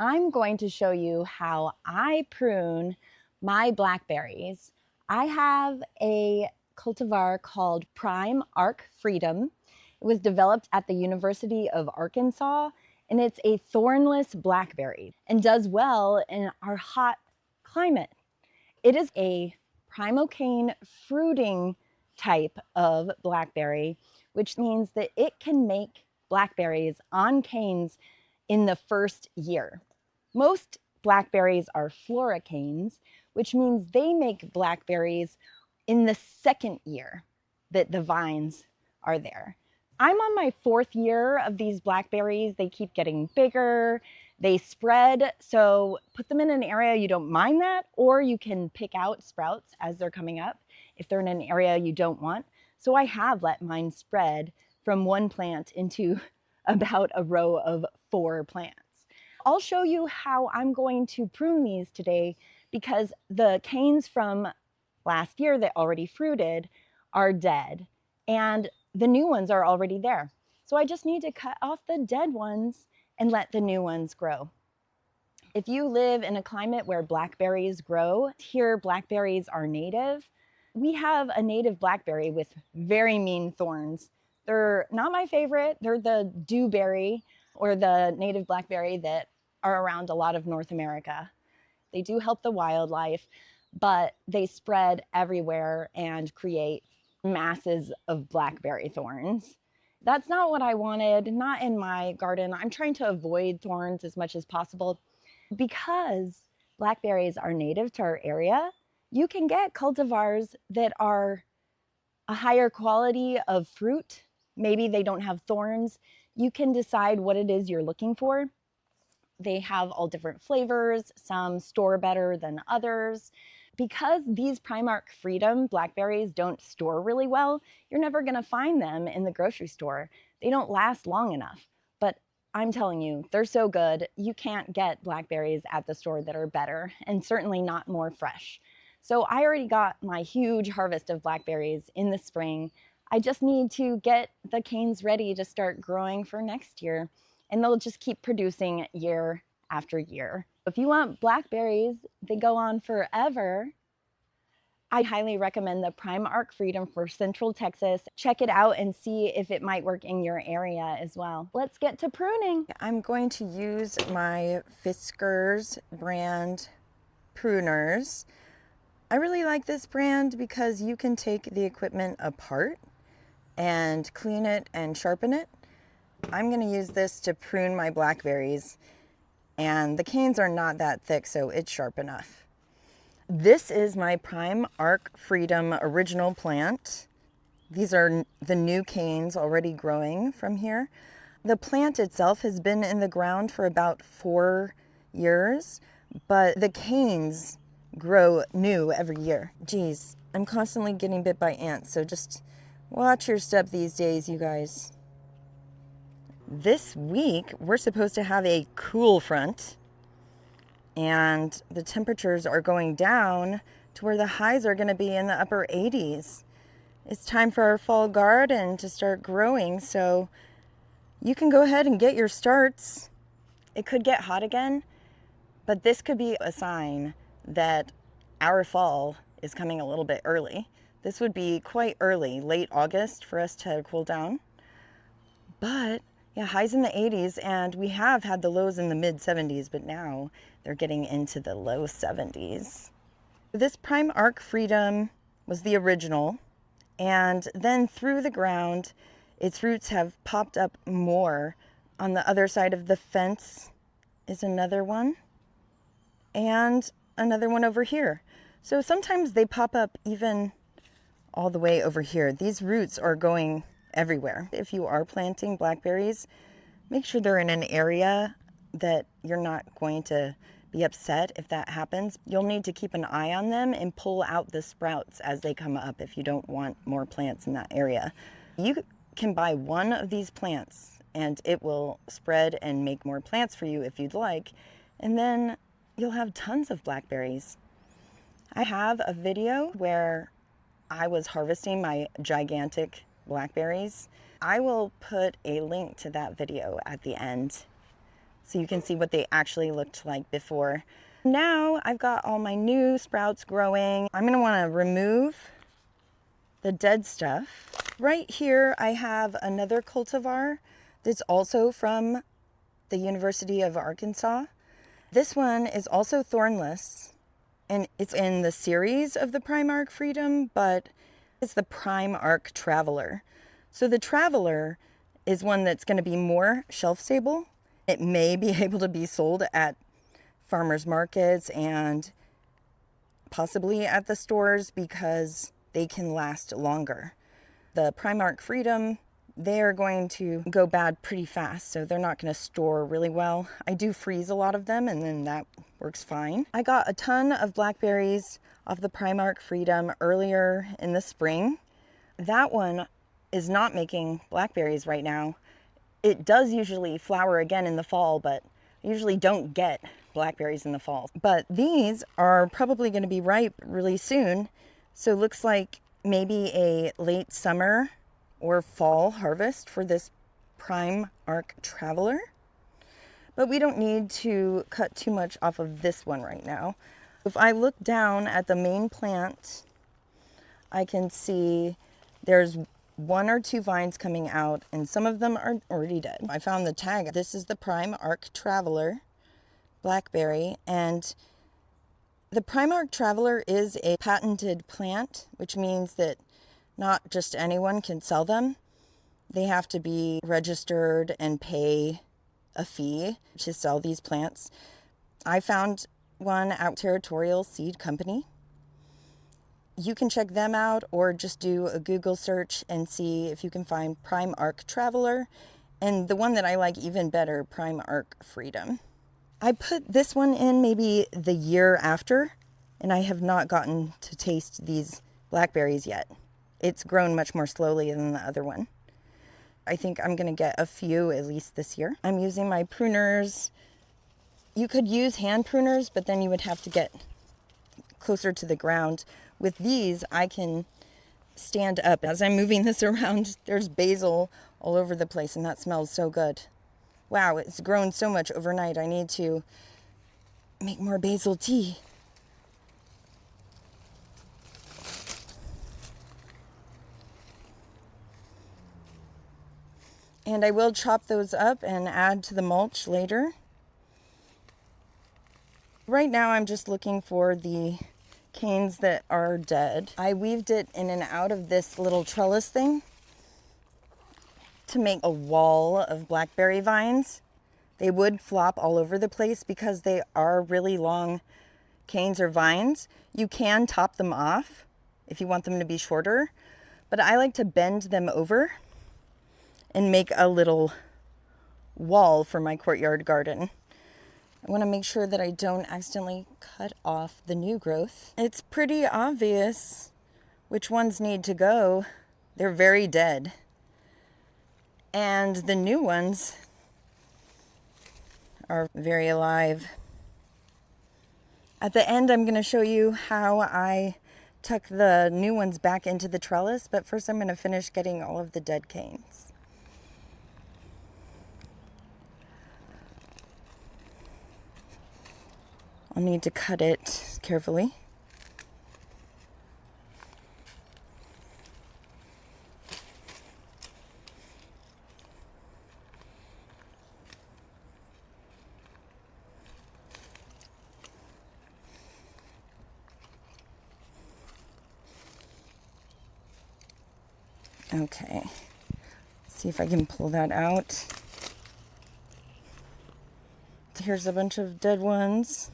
I'm going to show you how I prune my blackberries. I have a cultivar called Prime Arc Freedom. It was developed at the University of Arkansas, and it's a thornless blackberry and does well in our hot climate. It is a primocane fruiting type of blackberry, which means that it can make blackberries on canes in the first year. Most blackberries are floricanes, which means they make blackberries in the second year that the vines are there. I'm on my fourth year of these blackberries. They keep getting bigger, they spread, so put them in an area you don't mind that, or you can pick out sprouts as they're coming up if they're in an area you don't want. So I have let mine spread from one plant into about a row of 4 plants. I'll show you how I'm going to prune these today because the canes from last year that already fruited are dead and the new ones are already there. So I just need to cut off the dead ones and let the new ones grow. If you live in a climate where blackberries grow, here blackberries are native. We have a native blackberry with very mean thorns. They're not my favorite. They're the dewberry or the native blackberry that are around a lot of North America. They do help the wildlife, but they spread everywhere and create masses of blackberry thorns. That's not what I wanted, not in my garden. I'm trying to avoid thorns as much as possible. Because blackberries are native to our area, you can get cultivars that are a higher quality of fruit. Maybe they don't have thorns. You can decide what it is you're looking for. They have all different flavors, some store better than others. Because these Primark Freedom blackberries don't store really well, you're never gonna find them in the grocery store. They don't last long enough, but I'm telling you, they're so good. You can't get blackberries at the store that are better, and certainly not more fresh. So I already got my huge harvest of blackberries in the spring. I just need to get the canes ready to start growing for next year, and they'll just keep producing year after year. If you want blackberries, they go on forever. I highly recommend the Prime Arc Freedom for Central Texas. Check it out and see if it might work in your area as well. Let's get to pruning. I'm going to use my Fiskars brand pruners. I really like this brand because you can take the equipment apart and clean it and sharpen it. I'm going to use this to prune my blackberries, and the canes are not that thick, so it's sharp enough. This is my Prime Arc Freedom original plant. These are the new canes already growing from here. The plant itself has been in the ground for about 4 years, but the canes grow new every year. Geez, I'm constantly getting bit by ants, so just watch your step these days, you guys. This week, we're supposed to have a cool front, and the temperatures are going down to where the highs are going to be in the upper 80s. It's time for our fall garden to start growing, so you can go ahead and get your starts. It could get hot again, but this could be a sign that our fall is coming a little bit early. This would be quite early, late August, for us to cool down. But yeah, highs in the 80s, and we have had the lows in the mid 70s, but now they're getting into the low 70s. This Prime Arc Freedom was the original, and then through the ground, its roots have popped up more. On the other side of the fence is another one, and another one over here. So sometimes they pop up even all the way over here. These roots are going everywhere. If you are planting blackberries, make sure they're in an area that you're not going to be upset if that happens. You'll need to keep an eye on them and pull out the sprouts as they come up if you don't want more plants in that area. You can buy one of these plants and it will spread and make more plants for you if you'd like, and then you'll have tons of blackberries. I have a video where I was harvesting my gigantic blackberries. I will put a link to that video at the end so you can see what they actually looked like before. Now I've got all my new sprouts growing. I'm gonna wanna remove the dead stuff. Right here I have another cultivar that's also from the University of Arkansas. This one is also thornless, and it's in the series of the Prime Arc Freedom, but it's the Prime Arc Traveler. So the Traveler is one that's going to be more shelf stable. It may be able to be sold at farmers markets and possibly at the stores because they can last longer. The Prime Arc Freedom, they're going to go bad pretty fast, so they're not going to store really well. I do freeze a lot of them, and then that works fine. I got a ton of blackberries off the Prime Arc Freedom earlier in the spring. That one is not making blackberries right now. It does usually flower again in the fall, but I usually don't get blackberries in the fall. But these are probably going to be ripe really soon, so it looks like maybe a late summer or fall harvest for this Prime Arc Traveler. But we don't need to cut too much off of this one right now. If I look down at the main plant, I can see there's 1 or 2 vines coming out, and some of them are already dead. I found the tag. This is the Prime Arc Traveler Blackberry, and the Prime Arc Traveler is a patented plant, which means that not just anyone can sell them. They have to be registered and pay a fee to sell these plants. I found one at Territorial Seed Company. You can check them out or just do a Google search and see if you can find Prime Arc Traveler, and the one that I like even better, Prime Arc Freedom. I put this one in maybe the year after, and I have not gotten to taste these blackberries yet. It's grown much more slowly than the other one. I think I'm gonna get a few at least this year. I'm using my pruners. You could use hand pruners, but then you would have to get closer to the ground. With these, I can stand up. As I'm moving this around, there's basil all over the place, and that smells so good. Wow, it's grown so much overnight. I need to make more basil tea. And I will chop those up and add to the mulch later. Right now I'm just looking for the canes that are dead. I weaved it in and out of this little trellis thing to make a wall of blackberry vines. They would flop all over the place because they are really long canes or vines. You can top them off if you want them to be shorter, but I like to bend them over and make a little wall for my courtyard garden. I want to make sure that I don't accidentally cut off the new growth. It's pretty obvious which ones need to go. They're very dead. And the new ones are very alive. At the end, I'm going to show you how I tuck the new ones back into the trellis, but first I'm going to finish getting all of the dead canes. I'll need to cut it carefully. Okay, see if I can pull that out. Here's a bunch of dead ones.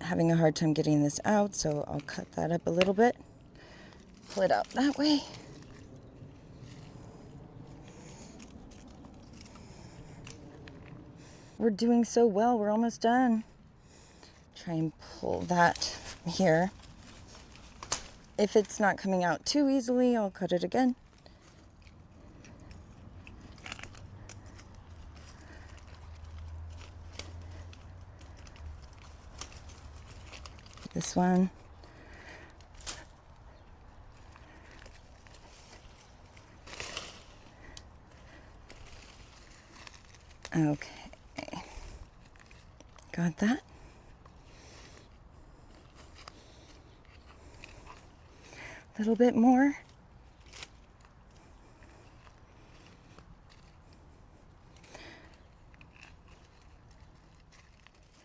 Having a hard time getting this out, so I'll cut that up a little bit. Pull it out that way. We're doing so well, we're almost done. Try and pull that from here. If it's not coming out too easily, I'll cut it again. This one. Okay. Got that. A little bit more.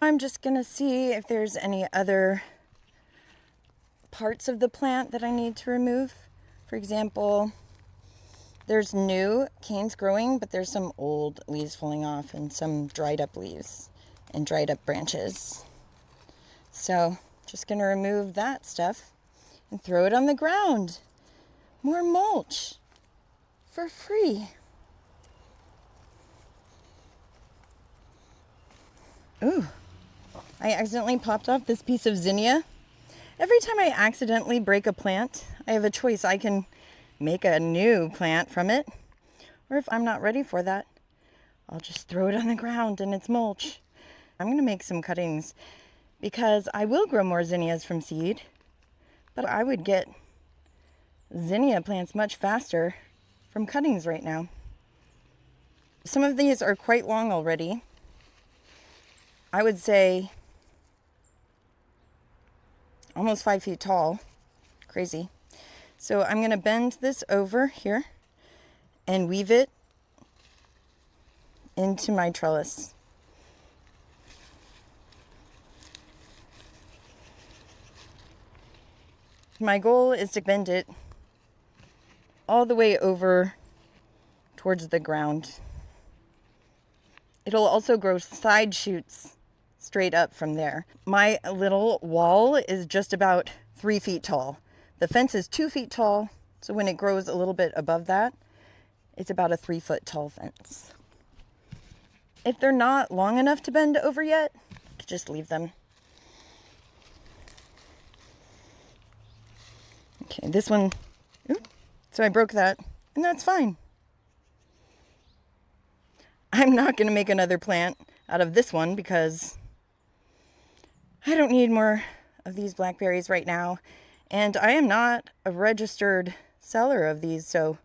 I'm just gonna see if there's any other parts of the plant that I need to remove. For example, there's new canes growing, but there's some old leaves falling off and some dried up leaves and dried up branches. So just gonna remove that stuff and throw it on the ground. More mulch for free. Ooh, I accidentally popped off this piece of zinnia. Every time I accidentally break a plant, I have a choice. I can make a new plant from it, or if I'm not ready for that, I'll just throw it on the ground and it's mulch. I'm gonna make some cuttings because I will grow more zinnias from seed, but I would get zinnia plants much faster from cuttings right now. Some of these are quite long already. I would say almost 5 feet tall. Crazy. So I'm going to bend this over here and weave it into my trellis. My goal is to bend it all the way over towards the ground. It'll also grow side shoots straight up from there. My little wall is just about 3 feet tall. The fence is 2 feet tall, so when it grows a little bit above that, it's about a 3 foot tall fence. If they're not long enough to bend over yet, just leave them. Okay, this one, so I broke that, and that's fine. I'm not going to make another plant out of this one because I don't need more of these blackberries right now. And I am not a registered seller of these, so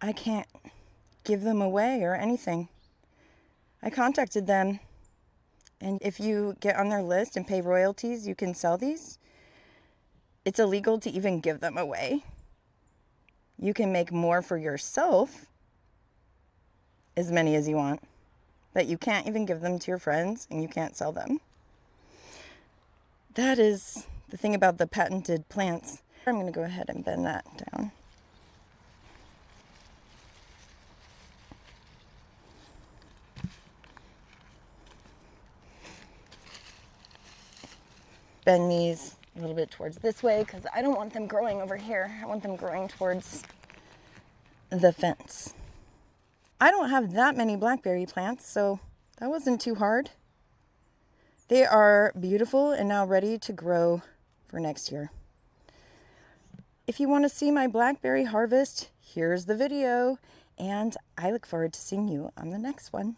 I can't give them away or anything. I contacted them, and if you get on their list and pay royalties, you can sell these. It's illegal to even give them away. You can make more for yourself, as many as you want, but you can't even give them to your friends, and you can't sell them. That is the thing about the patented plants. I'm going to go ahead and bend that down. Bend these a little bit towards this way because I don't want them growing over here. I want them growing towards the fence. I don't have that many blackberry plants, so that wasn't too hard. They are beautiful and now ready to grow for next year. If you want to see my blackberry harvest, here's the video, and I look forward to seeing you on the next one.